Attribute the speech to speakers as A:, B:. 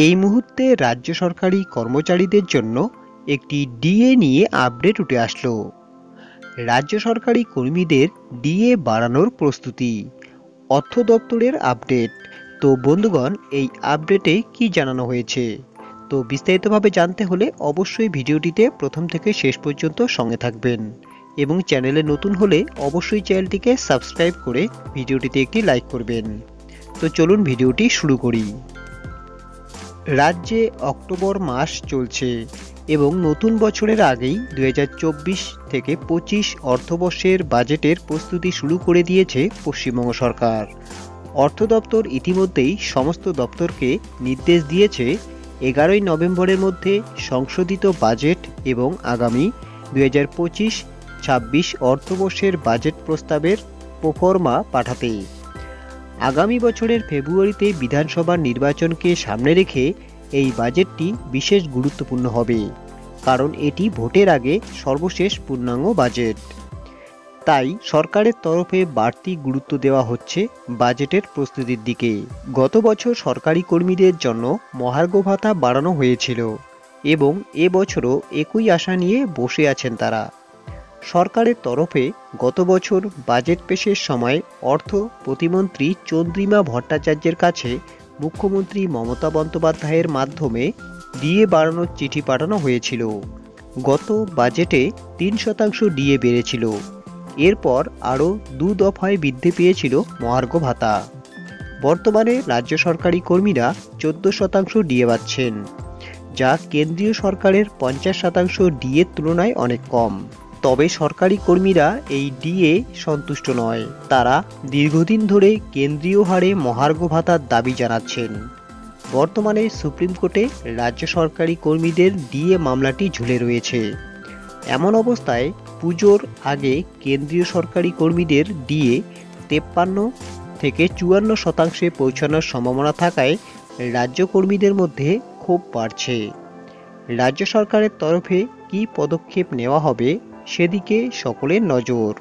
A: এই মুহূর্তে রাজ্য সরকারি কর্মচারীদের জন্য একটি ডিএ নিয়ে আপডেট উঠে আসলো। রাজ্য সরকারি কর্মীদের ডিএ বাড়ানোর প্রস্তুতি, অর্থ দপ্তরের আপডেট। তো বন্ধুগণ, এই আপডেটে কি জানানো হয়েছে, তো বিস্তারিতভাবে জানতে হলে অবশ্যই ভিডিওটিতে প্রথম থেকে শেষ পর্যন্ত সঙ্গে থাকবেন এবং চ্যানেলে নতুন হলে অবশ্যই চ্যানেলটিকে সাবস্ক্রাইব করে ভিডিওটিতে একটি লাইক করবেন। তো চলুন ভিডিওটি শুরু করি। রাজ্যে অক্টোবর মাস চলছে এবং নতুন বছরের আগেই 2024 থেকে 25 অর্থবর্ষের বাজেটের প্রস্তুতি শুরু করে দিয়েছে পশ্চিমবঙ্গ সরকার। অর্থ দপ্তর ইতিমধ্যেই সমস্ত দপ্তরকে নির্দেশ দিয়েছে 11ই নভেম্বরের মধ্যে সংশোধিত বাজেট এবং আগামী 2025-26 অর্থবর্ষের বাজেট প্রস্তাবের প্রোফর্মা পাঠাতে। আগামী বছরের ফেব্রুয়ারিতে বিধানসভা নির্বাচনকে সামনে রেখে এই বাজেটটি বিশেষ গুরুত্বপূর্ণ হবে, কারণ এটি ভোটের আগে সর্বশেষ পূর্ণাঙ্গ বাজেট। তাই সরকারের তরফে বাড়তি গুরুত্ব দেওয়া হচ্ছে বাজেটের প্রস্তুতির দিকে। গত বছর সরকারি কর্মীদের জন্য মহার্ঘ ভাতা বাড়ানো হয়েছিল এবং এবছরও একই আশা নিয়ে বসে আছেন তারা। সরকারের তরফে গত বছর বাজেট পেশের সময় অর্থ প্রতিমন্ত্রী চন্দ্রিমা ভট্টাচার্যের কাছে মুখ্যমন্ত্রী মমতা বন্দ্যোপাধ্যায়ের মাধ্যমে ডিএ বাড়ানোর চিঠি পাঠানো হয়েছিল। গত বাজেটে 3% ডিএ বেড়েছিল। এরপর আরও 2 দফায় বৃদ্ধি পেয়েছিল মহার্ঘ ভাতা। বর্তমানে রাজ্য সরকারি কর্মীরা 14% ডিএ পাচ্ছেন, যা কেন্দ্রীয় সরকারের 50% ডিএর তুলনায় অনেক কম। তবে সরকারি কর্মীরা এই ডিএ সন্তুষ্ট নয়। তারা দীর্ঘদিন ধরে কেন্দ্রীয় হারে মহার্ঘ ভাতার দাবি জানাচ্ছেন। বর্তমানে সুপ্রিম কোর্টে রাজ্য সরকারি কর্মীদের ডিএ মামলাটি ঝুলে রয়েছে। এমন অবস্থায় পুজোর আগে কেন্দ্রীয় সরকারি কর্মীদের ডিএ 53 থেকে 54% পৌঁছানোর সম্ভাবনা থাকায় রাজ্য কর্মীদের মধ্যে ক্ষোভ বাড়ছে। রাজ্য সরকারের তরফে কী পদক্ষেপ নেওয়া হবে সেদিকে সকলের নজর।